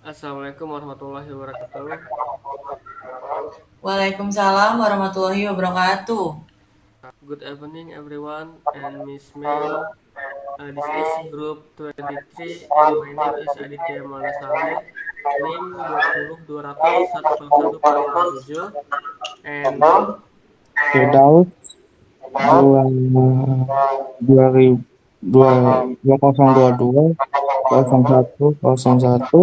Assalamualaikum warahmatullahi wabarakatuh. Waalaikumsalam warahmatullahi wabarakatuh. Good evening everyone and Miss May. This is group 23 and my name is Aditya Maulana Saleh. NIM 20 200 101 and Firdaus dua dua ribu dua kosong dua 0101 506.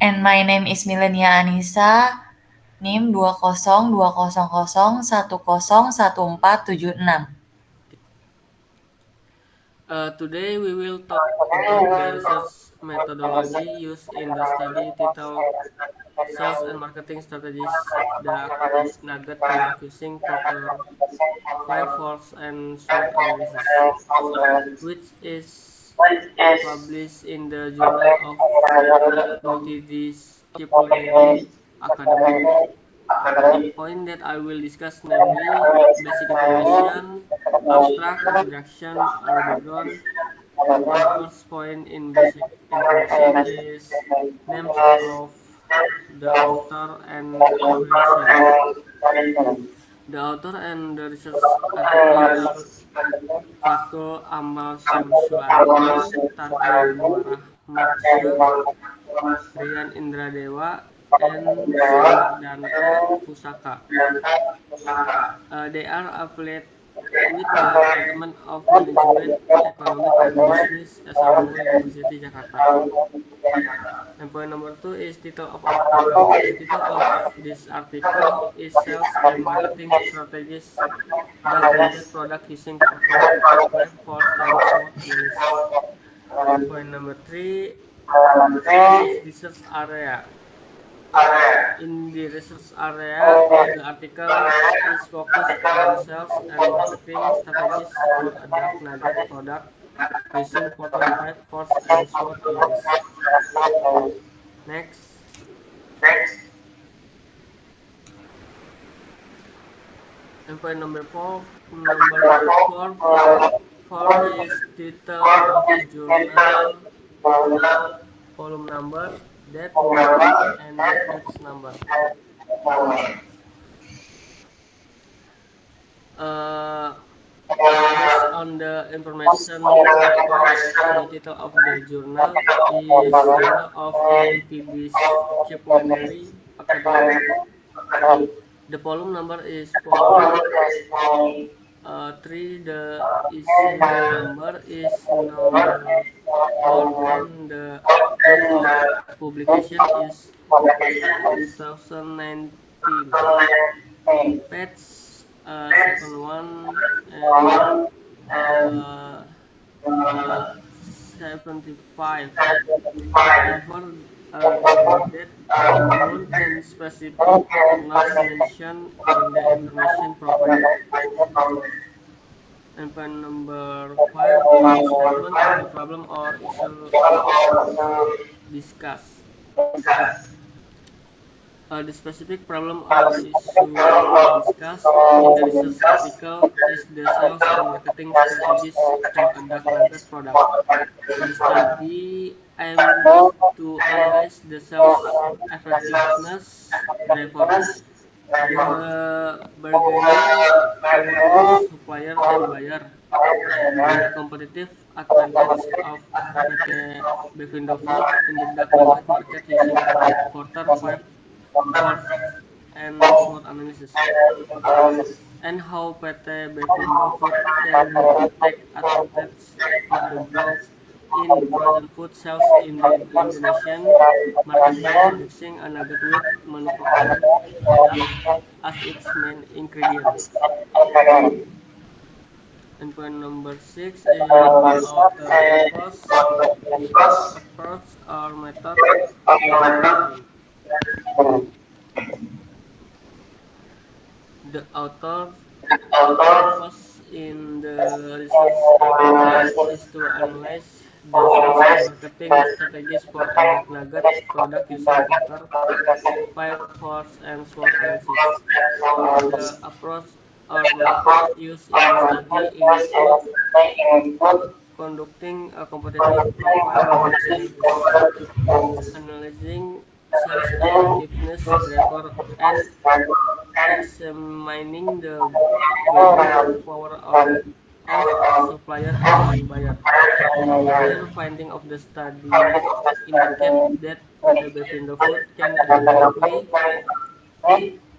And my name is Milenia Anissa, NIM 20201011476. today we will talk about the research methodology used in the study titled Sales and Marketing Strategies, the Active Nugget Product Using Proper 5 Force and SWOT Analysis, which is published in the Journal of Multidisciplinary Academic. The point that I will discuss, namely basic information, abstract, introduction, or background. The first point in basic information is names of the author and organization. The author and the research article are Fatul Amal Syamsuari, Tarka Yanuar Rahmatsyah, Rian Indradewa, and Sumardanto Pusaka. They are affiliated with the Department of Management, Economic and Business SMU University Jakarta. And point number two is title of article. The title of this article is Sales and Marketing Strategies, the Nugget Product Using Proper 5 Force and SWOT Analysis. And point number three is research area. In the research area, the article is focused on sales and marketing strategies for a dark nugget product using Porter 5 Force and SWOT analysis. Next. And point number four is title of journal, volume number, date number, and reference number. Based on the information request, the title of the journal is Journal of Multidisciplinary Academic. The volume number is volume 3. The issue number is number 4, and the date of publication is 2019. Page 71 and 75. However, the date, month, and specific are not mentioned in the information provided. And point number 5 is statement of the problem or issue discussed. The specific problem or issue discussed in the research article is the sales and marketing strategies for a dark nugget product. The study aims to analyze the sales effectiveness drivers, the bargaining power of supplier and buyer, and the competitive advantage of PT Bevindo Food in the dark nugget market using Porter 5 Force and SWOT analysis, and how PT Bevindo Food can take advantage of the growth in frozen food sales in the Indonesian market by introducing a nugget with manufactured product as its main ingredient. And point number 6 is author approach or method in preparing. The author purpose in the research article is to analyze the sales and marketing strategies for a dark nugget product using Porter 5 Force and SWOT analysis. The approach or method used in the study include conducting a competitive profile analysis, analyzing sales effectiveness driver and examining the bargaining power of supplier and buyer. Their finding of the study indicate that PT Bevindo Food can effectively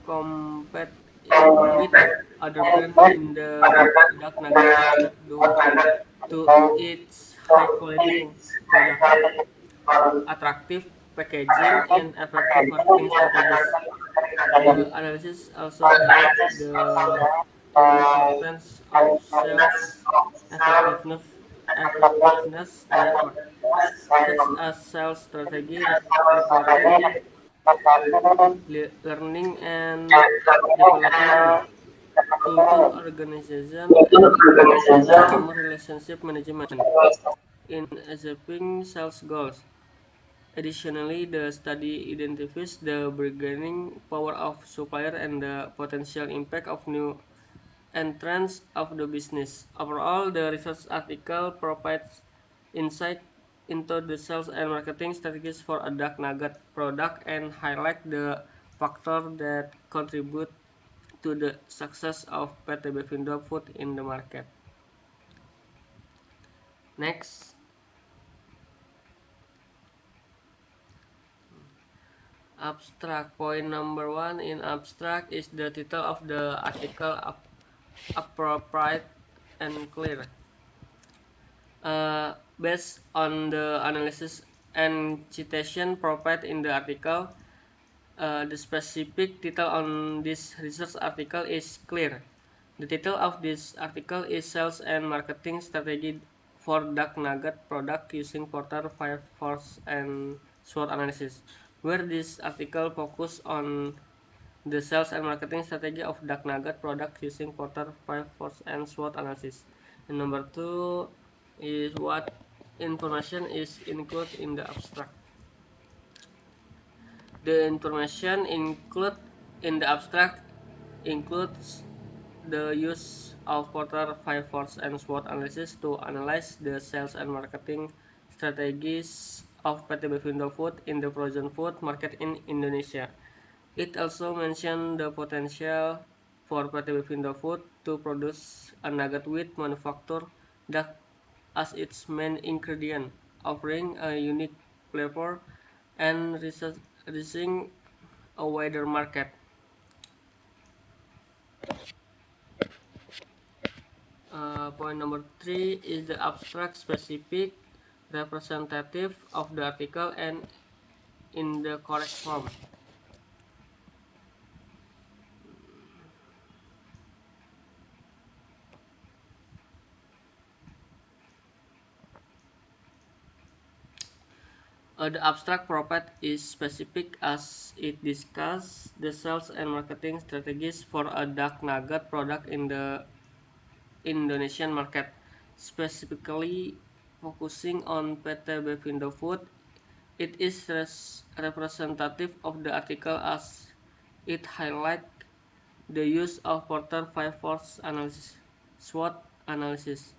compete with other brands in the dark nugget market due to its high quality product, attractive packaging, and effective marketing strategies. The analysis also highlights the importance of sales effectiveness effectiveness driver, such as sales strategy, recruiting, learning and development, culture organization, and customer relationship management in achieving sales goals. Additionally, the study identifies the bargaining power of supplier and the potential impact of new entrants of the business. Overall, the research article provides insight into the sales and marketing strategies for a dark nugget product and highlight the factors that contribute to the success of PT Bevindo Food in the market. Next, abstract. Point number 1 in abstract is the title of the article appropriate and clear. Based on the analysis and citation provided in the article, the specific title on this research article is clear. The title of this article is Sales and Marketing Strategy for Dark Nugget Product Using Porter 5 Force and SWOT Analysis, where this article focuses on the sales and marketing strategy of dark nugget product using Porter 5 Force and SWOT Analysis. And number 2 is what information is included in the abstract. The information included in the abstract includes the use of Porter 5 Force and SWOT analysis to analyze the sales and marketing strategies of PT Bevindo Food in the frozen food market in Indonesia. It also mentioned the potential for PT Bevindo Food to produce a nugget with manufactured duck as its main ingredient, offering a unique flavor and reaching a wider market. Point number 3 is the abstract specific representative of the article and in the correct form. The abstract provided is specific as it discusses the sales and marketing strategies for a dark nugget product in the Indonesian market, specifically focusing on PT Bevindo Food. It is representative of the article as it highlights the use of Porter 5 Force analysis, SWOT analysis,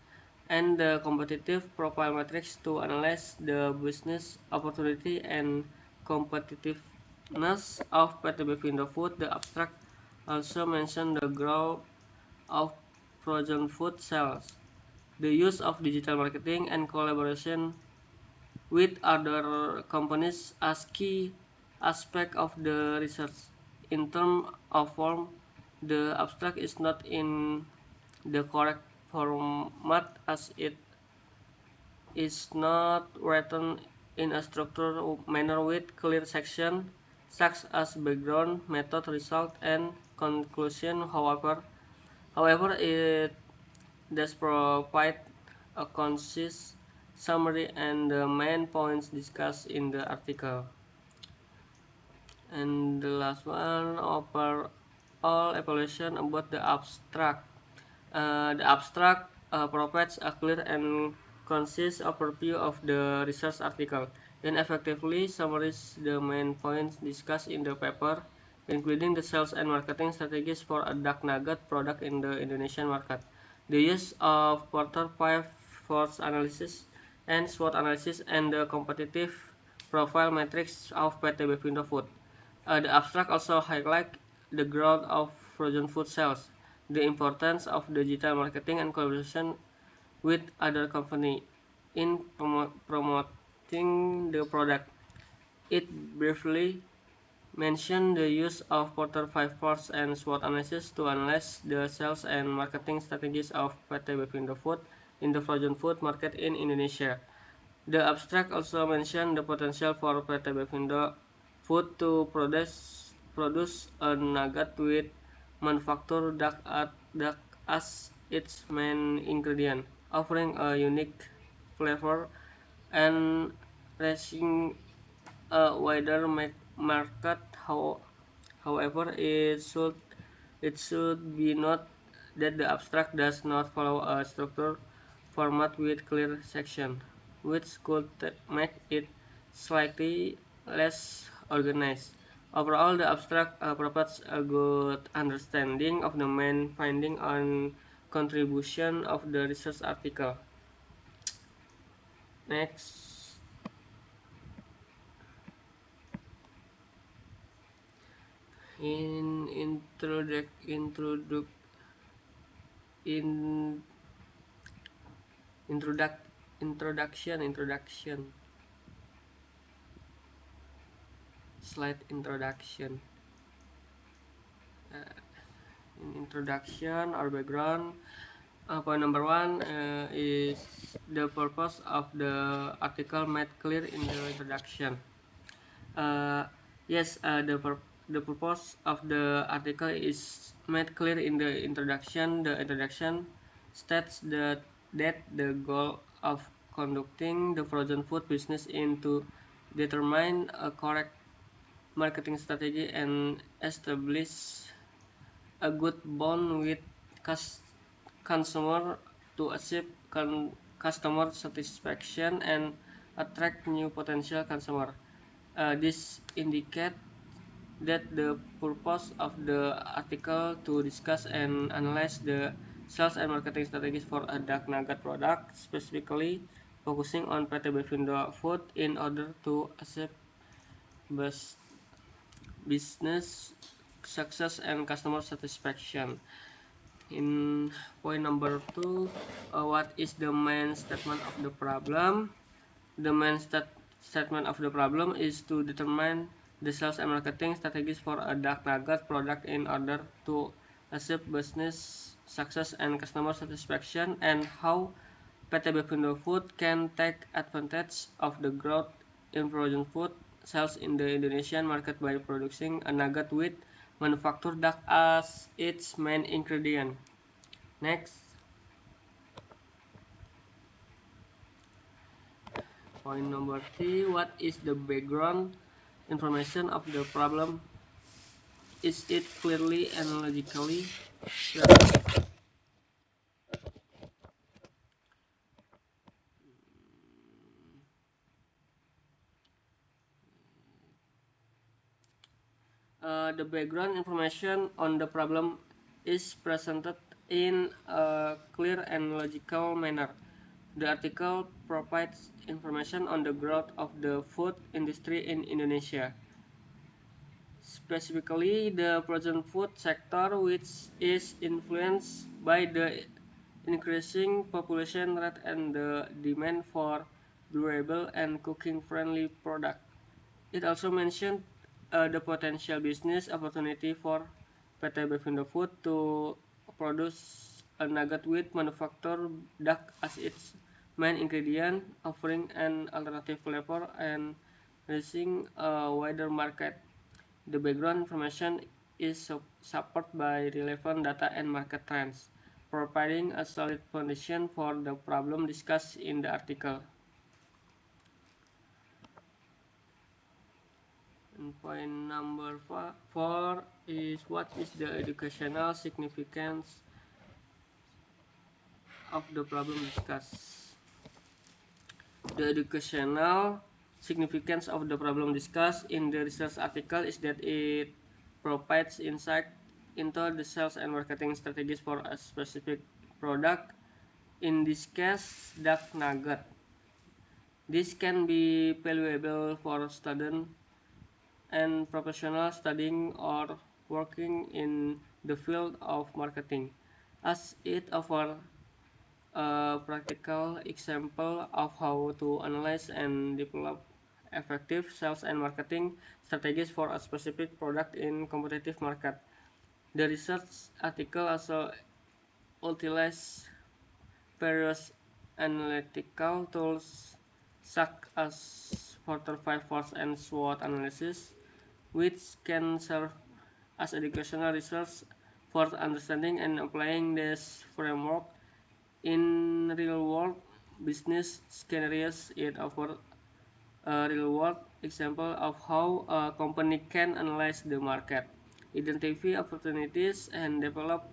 and the competitive profile matrix to analyze the business opportunity and competitiveness of PT Bevindo Food. The abstract also mentioned the growth of frozen food sales, the use of digital marketing, and collaboration with other companies as key aspects of the research. In terms of form, the abstract is not in the correct format as it is not written in a structured manner with clear sections such as background, method, result, and conclusion. However, it does provide a concise summary and the main points discussed in the article. And the last one, overall evaluation about the abstract. The abstract provides a clear and concise overview of the research article and effectively summarizes the main points discussed in the paper, including the sales and marketing strategies for a dark nugget product in the Indonesian market, the use of Porter 5 force analysis and SWOT analysis and the competitive profile matrix of PT Bevindo Food. The abstract also highlights the growth of frozen food sales, the importance of digital marketing and collaboration with other companies in promoting the product. It briefly mentioned the use of Porter 5 force and SWOT analysis to analyze the sales and marketing strategies of PT Bevindo Food in the frozen food market in Indonesia. The abstract also mentioned the potential for PT Bevindo Food to produce a nugget with manufactured duck as its main ingredient, offering a unique flavor and reaching a wider market. However, it should be noted that the abstract does not follow a structured format with clear sections, which could make it slightly less organized. Overall, the abstract provides a good understanding of the main finding and contribution of the research article. Next, in introduction slide introduction in introduction or background. Point number 1 is the purpose of the article made clear in the introduction. Yes, the purpose of the article is made clear in the introduction. The introduction states that the goal of conducting the frozen food business is to determine a correct marketing strategy and establish a good bond with consumer to achieve customer satisfaction and attract new potential customer. This indicates that the purpose of the article to discuss and analyze the sales and marketing strategies for a duck nugget product, specifically focusing on PT Bevindo Food in order to achieve business success and customer satisfaction. In point number 2, what is the main statement of the problem? The main statement of the problem is to determine the sales and marketing strategies for a duck nugget product in order to achieve business success and customer satisfaction, and how PT Bevindo Food can take advantage of the growth in frozen food sales in the Indonesian market by producing a nugget with manufactured duck as its main ingredient. Next, point number 3, what is the background information of the problem? Is it clearly and logically presented? The background information on the problem is presented in a clear and logical manner. The article provides information on the growth of the food industry in Indonesia, specifically the frozen food sector, which is influenced by the increasing population rate and the demand for durable and cooking-friendly products. It also mentioned the potential business opportunity for PT Bevindo Food to produce a nugget with manufactured duck as its main ingredient, offering an alternative flavor and reaching a wider market. The background information is supported by relevant data and market trends, providing a solid foundation for the problem discussed in the article. And point number 4 is what is the educational significance of the problem discussed. The educational significance of the problem discussed in the research article is that it provides insight into the sales and marketing strategies for a specific product. in this case, duck nugget. This can be valuable for students and professionals studying or working in the field of marketing, as it offers a practical example of how to analyze and develop effective sales and marketing strategies for a specific product in competitive market. The research article also utilizes various analytical tools such as Porter 5 Force and SWOT analysis, which can serve as educational resource for understanding and applying this framework in real-world business scenarios. It offers a real-world example of how a company can analyze the market, identify opportunities, and develop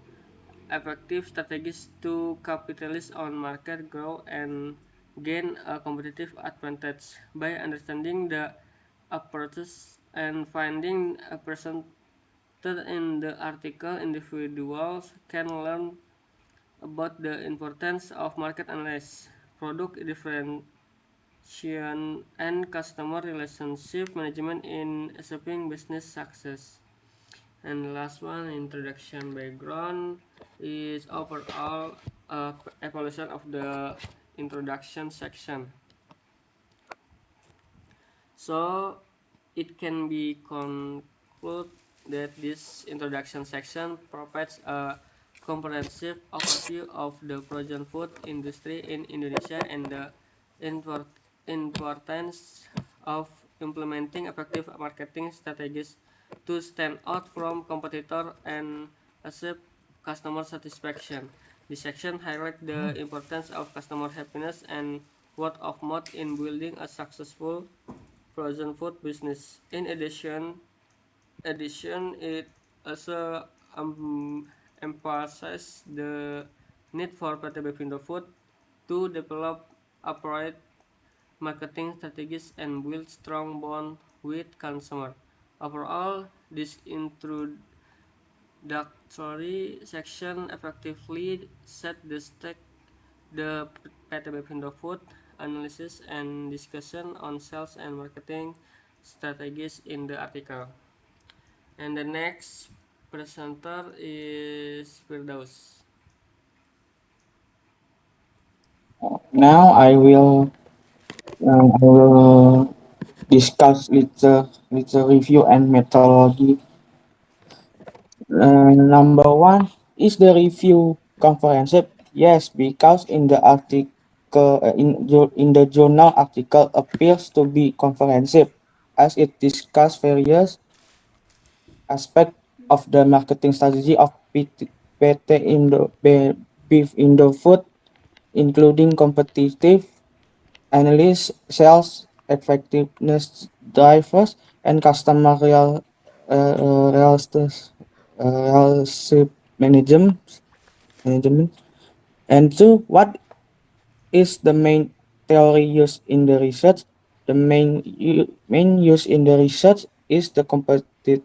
effective strategies to capitalize on market growth and gain a competitive advantage. By understanding the approaches and finding presented in the article, individuals can learn about the importance of market analysis, product differentiation, and customer relationship management in achieving business success. And the last one, introduction background, is overall evaluation of the introduction section. So it can be concluded that this introduction section provides a comprehensive overview of the frozen food industry in Indonesia and the importance of implementing effective marketing strategies to stand out from competitors and achieve customer satisfaction. This section highlights the importance of customer happiness and word of mouth in building a successful frozen food business. In addition, it also emphasizes the need for PTB Pindo Food to develop appropriate marketing strategies and build strong bond with consumers. Overall, this introductory section effectively set the stage the PTB Pindo Food analysis and discussion on sales and marketing strategies in the article. And the next presenter is Firdaus. Now I will discuss literature review and methodology. Number one, is the review comprehensive? Yes, because in the article in the journal article appears to be comprehensive as it discusses various aspects of the marketing strategy of PT Beef Indo Food, including competitive analysis, sales effectiveness drivers, and customer relationship management. And two, what is the main theory used in the research? The main use in the research is the competitive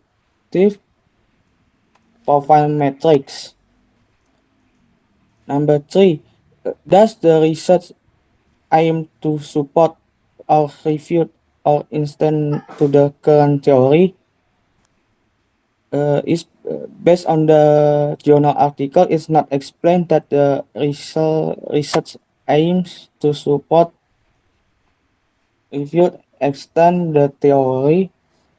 profile matrix. Number three, does the research aim to support or refute or instance to the current theory? Is based on the journal article, it's not explained that the research aims to support, refute, extend the theory,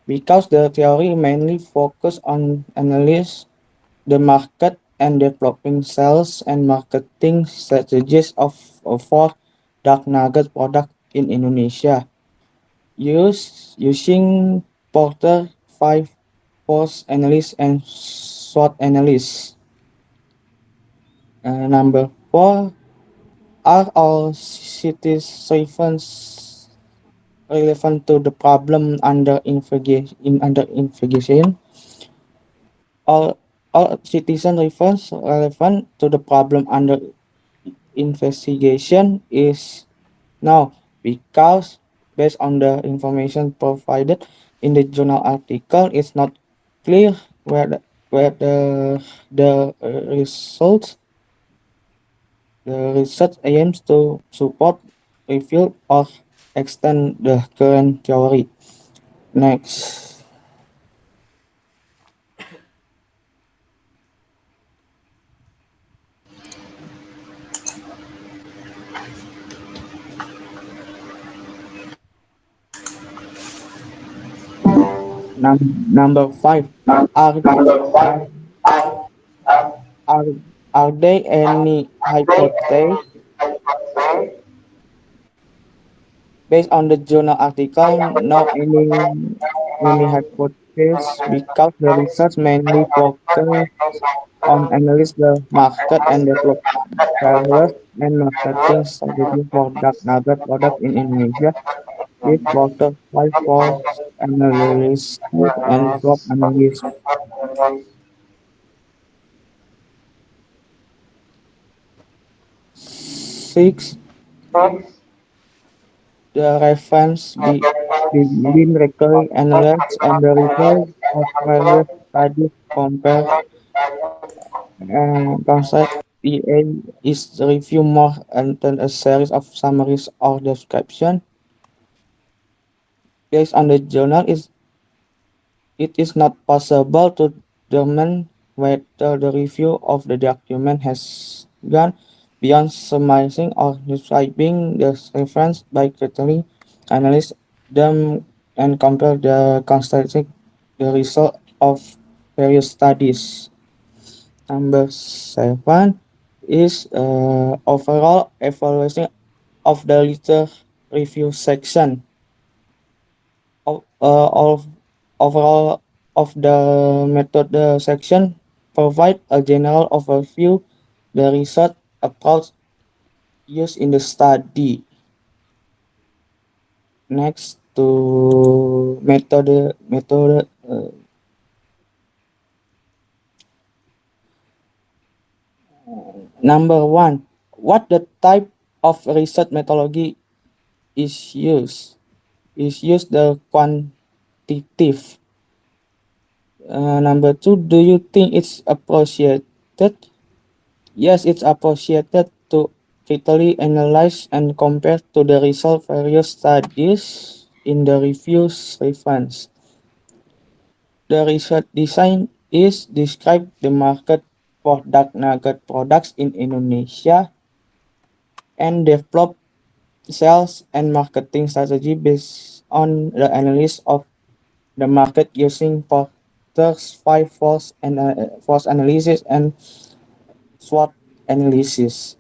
because the theory mainly focus on analyze the market and developing sales and marketing strategies for dark nugget product in Indonesia. Using Porter 5 Force analysis and SWOT analysis. Number four, are all cities relevant to the problem under investigation? All citizen reference relevant to the problem under investigation is no, because based on the information provided in the journal article, it's not clear whether the results The research aims to support, refute, or extend the current theory. Next, number five. Are, are, are there any hypotheses based on the journal article? No, any hypothesis because the research mainly focus on analyze the market and develop sellers and marketing strategy for dark nugget product in Indonesia. This quarter five for analysis and swap analysis. Six, the reference between recurring analysis and the result of various studies compare and concept EA is the review more than a series of summaries or description. Based on the journal, it is not possible to determine whether the review of the document has gone beyond summarizing or describing the reference by critically analyze them and compare the constituting the result of various studies. Number seven is overall evaluation of the literature review section of overall of the method section provide a general overview the research approach used in the study. Next to method number one, what the type of research methodology is used? Is used the quantitative. Number two, do you think it's appreciated? Yes, it's appreciated to critically analyze and compare to the result various studies in the reviews reference. The research design is describe the market for dark nugget products in Indonesia and develop sales and marketing strategy based on the analysis of the market using Porter's five force analysis and SWOT analysis.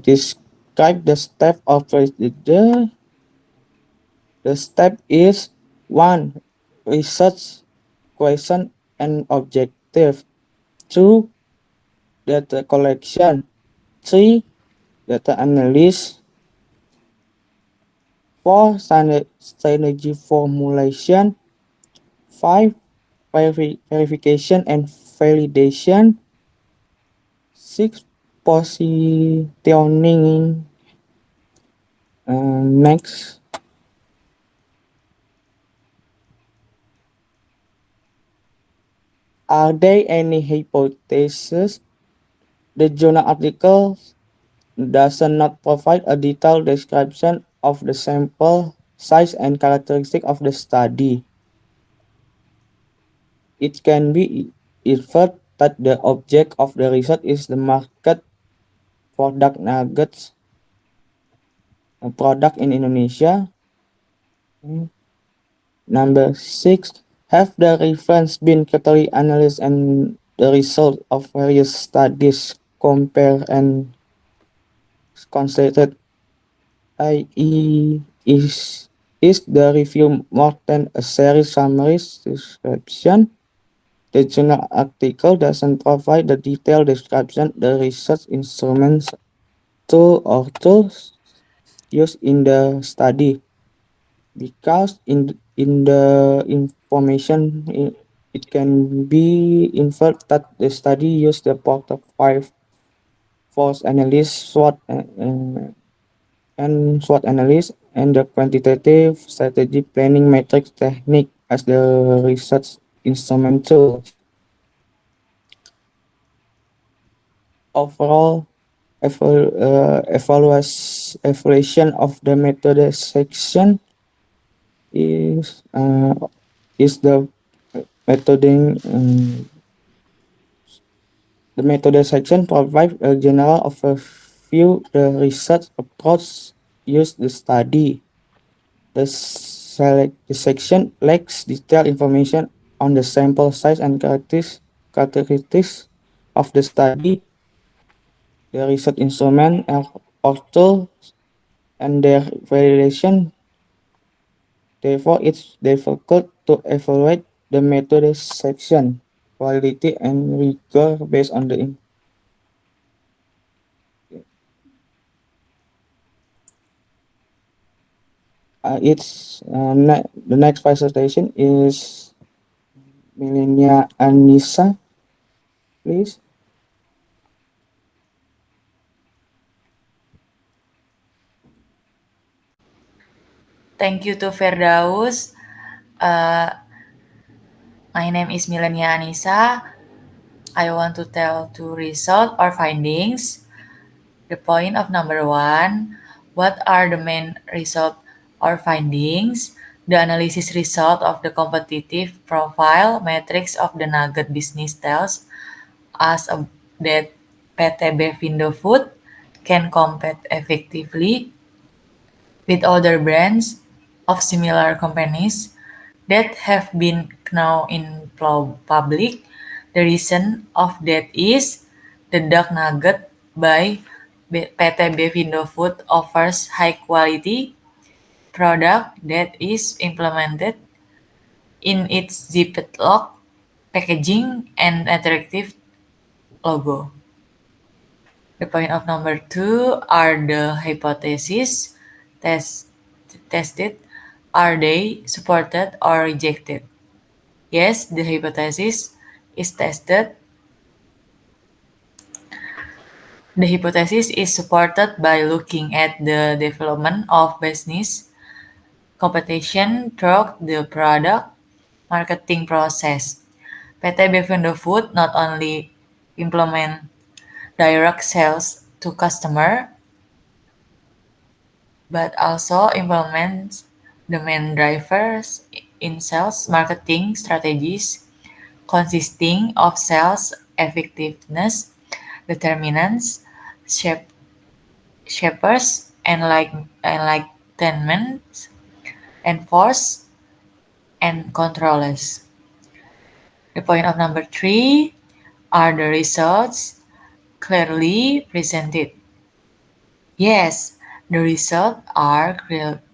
Describe the step of procedure. The step is one, research question and objective. Two, data collection. Three, data analysis. Four, strategy formulation. Five, verification and validation. Six, positioning. Next, are there any hypotheses? The journal article does not provide a detailed description of the sample size and characteristic of the study. It can be inferred that the object of the research is the market for dark nuggets product in Indonesia. Number six, have the reference been carefully analyzed and the result of various studies compared and considered, i.e. is the review more than a series summary description? The journal article doesn't provide the detailed description the research instruments or tools used in the study because in the information it can be inferred that the study used the Porter 5 force analysis and SWOT analysis and the quantitative strategy planning matrix technique as the research instrument tools. overall evaluation of the method section is the methoding the method section provides a general overview the research approach used to study. The section lacks detailed information on the sample size and characteristics of the study, the research instrument or tools, and their validation. Therefore, it's difficult to evaluate the method section quality and rigor based on the the next presentation is Milenia Anissa, please. Thank you to Firdaus. My name is Milenia Anissa. I want to tell two results or findings. The point of number 1, what are the main results or findings? The analysis result of the competitive profile matrix of the Nugget business tells us that PTB Findofood can compete effectively with other brands of similar companies that have been now in public. The reason of that is the Duck Nugget by PTB Findofood offers high quality product that is implemented in its zipped lock packaging and attractive logo. The point of number 2 are the hypotheses tested. Are they supported or rejected? Yes, the hypothesis is tested. The hypothesis is supported by looking at the development of business competition throughout the product marketing process. PTB Findofood not only implement direct sales to customer, but also implements the main drivers in sales marketing strategies consisting of sales effectiveness, determinants, shapers, enlightenment, enforce, and controllers. The point of number 3 are the results clearly presented. Yes, the results are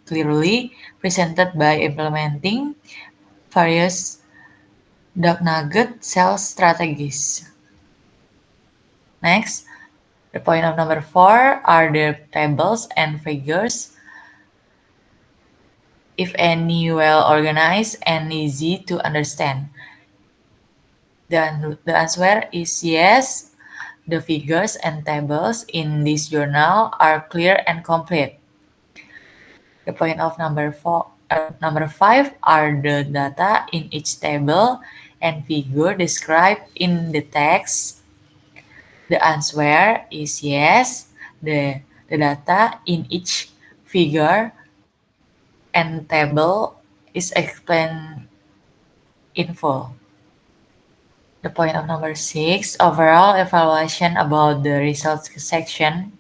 clearly presented by implementing various Duck Nugget sales strategies. Next, the point of number 4 are the tables and figures. If any, well organized and easy to understand. The answer is yes. The figures and tables in this journal are clear and complete. The point of number 5 are the data in each table and figure described in the text. The answer is yes. The data in each figure and table is explained in full. The point of number 6, overall evaluation about the results section.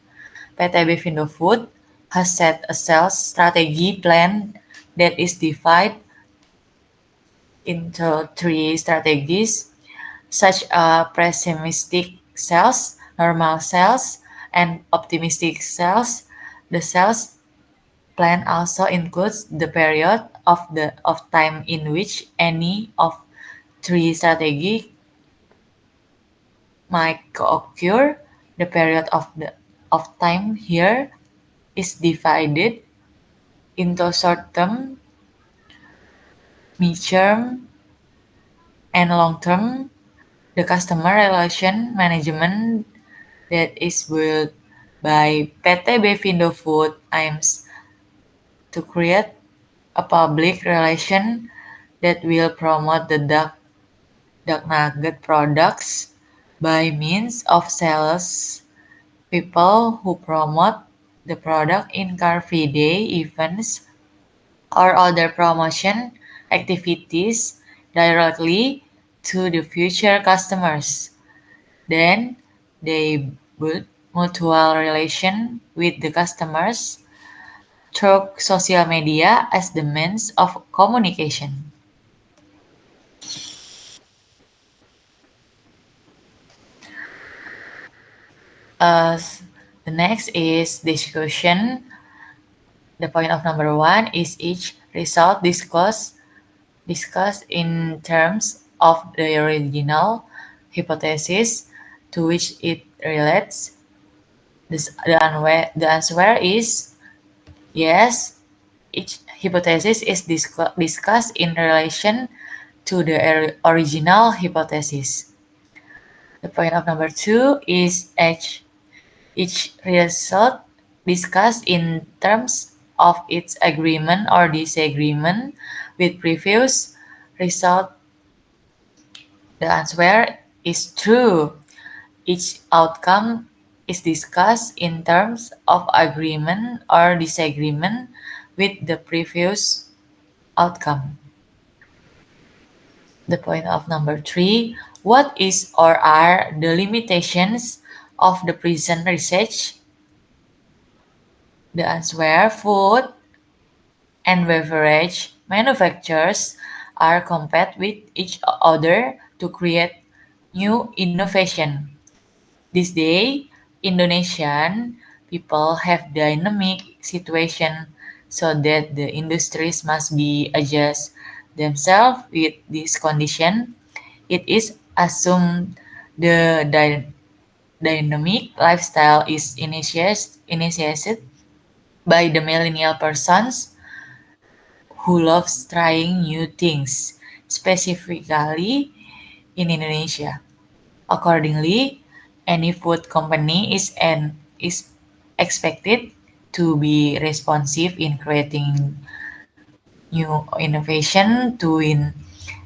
PTB Findofood has set a sales strategy plan that is divided into 3 strategies, such as pessimistic sales, normal sales, and optimistic sales. The sales plan also includes the period of time in which any of 3 strategies might occur. The period of time here is divided into short-term, mid-term, and long-term. The customer relation management that is built by PTB Findofood aims to create a public relation that will promote the Duck Nugget products by means of sales people who promote the product in car-free day events or other promotion activities directly to the future customers. Then they build mutual relation with the customers through social media as the means of communication. The next is discussion. The point of number one is each result discussed in terms of the original hypothesis to which it relates. The answer is yes. Each hypothesis is discussed in relation to the original hypothesis. The point of number two is each result discussed in terms of its agreement or disagreement with previous result. The answer is true. Each outcome is discussed in terms of agreement or disagreement with the previous outcome. The point of number three, what is or are the limitations of the present research? The answer, food and beverage manufacturers are compete with each other to create new innovation. This day, Indonesian people have dynamic situation so that the industries must be adjust themselves with this condition. It is assumed the dynamic lifestyle is initiated by the millennial persons who loves trying new things, specifically in Indonesia. Accordingly, any food company is expected to be responsive in creating new innovation to win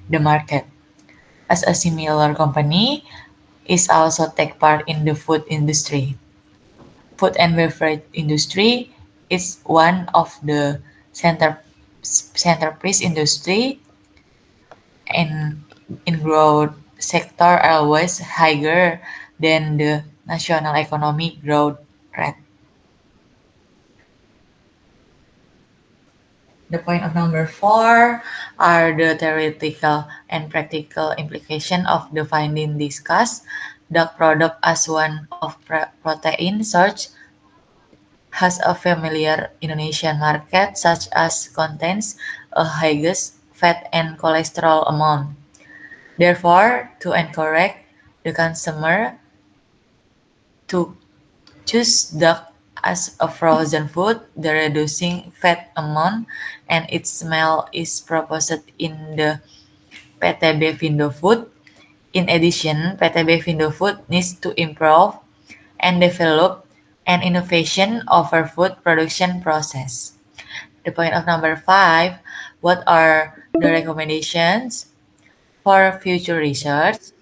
the market. As a similar company is also take part in the food industry. Food and beverage industry is one of the centerpiece industry and in growth sector always higher than the national economic growth rate. The point of number four are the theoretical and practical implication of the finding discussed. Duck product as one of protein source has a familiar Indonesian market such as contains a highest fat and cholesterol amount. Therefore, to encourage the consumer to choose duck as a frozen food, the reducing fat amount and its smell is proposed in the PTB Findo Food. In addition, PTB Findo Food needs to improve and develop an innovation over food production process. The point of number five, what are the recommendations for future research?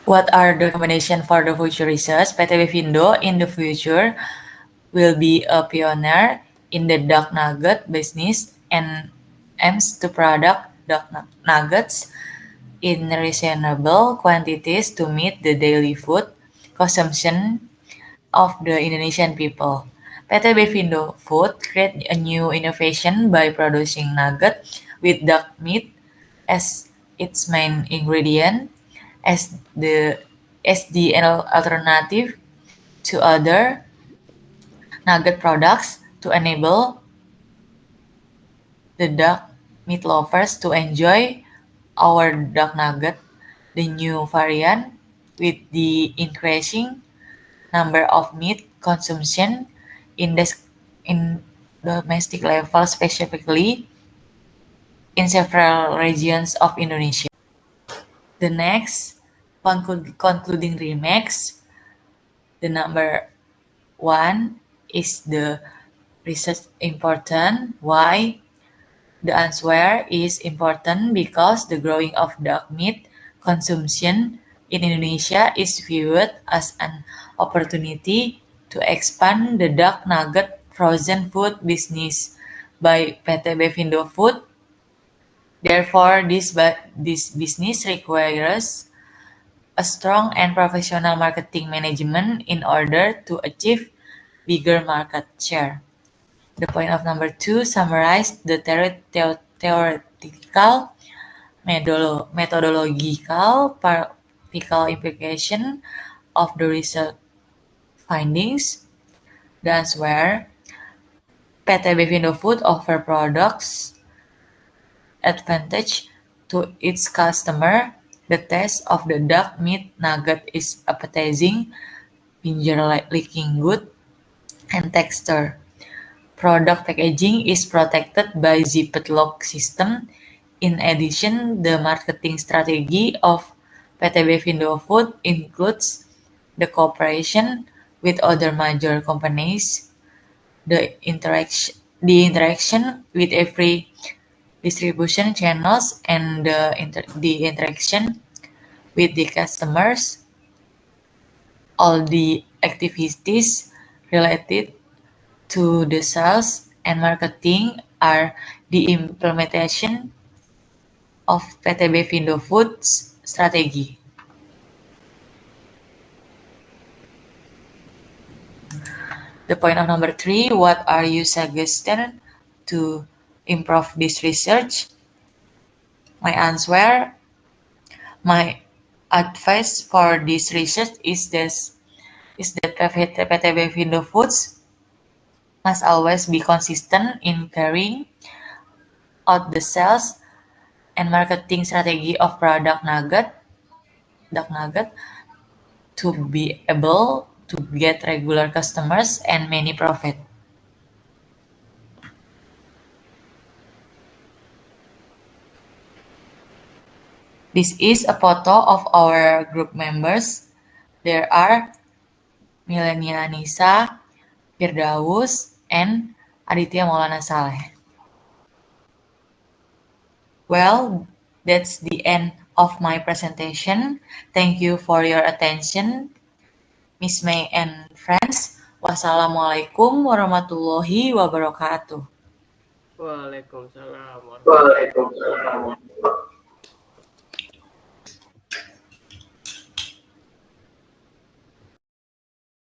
What are the recommendations for the future research? PTB Findo in the future will be a pioneer in the duck nugget business and aims to produce duck nuggets in reasonable quantities to meet the daily food consumption of the Indonesian people. PTB Findo Food create a new innovation by producing nugget with duck meat as its main ingredient as the alternative to other nugget products to enable the duck meat lovers to enjoy our duck nugget, the new variant with the increasing number of meat consumption in domestic level, specifically in several regions of Indonesia. The next, concluding remarks, the number 1 is the research important. Why? The answer is important because the growing of dark meat consumption in Indonesia is viewed as an opportunity to expand the dark nugget frozen food business by PT Bevindo Food. Therefore, this business requires a strong and professional marketing management in order to achieve bigger market share. The point of number 2 summarized the theoretical, methodological, practical implication of the research findings. The answer, PT Bevindo Food offer products advantage to its customer. The taste of the dark meat nugget is appetizing, finger-licking good, and texture. Product packaging is protected by zipped lock system. In addition, the marketing strategy of PT Bevindo Food includes the cooperation with other major companies, the interaction with every distribution channels, and the interaction with the customers. All the activities related to the sales and marketing are the implementation of PT Bevindo Foods strategy. The point of number 3, what are you suggesting to improve this research? My answer, my advice for this research is that PT Bevindo Foods must always be consistent in carrying out the sales and marketing strategy of dark nugget to be able to get regular customers and many profit. This is a photo of our group members. There are Milenia Nisa, Firdaus, and Aditya Maulana Saleh. Well, that's the end of my presentation. Thank you for your attention, Miss May and friends. Wassalamualaikum warahmatullahi wabarakatuh. Waalaikumsalam warahmatullahi wabarakatuh.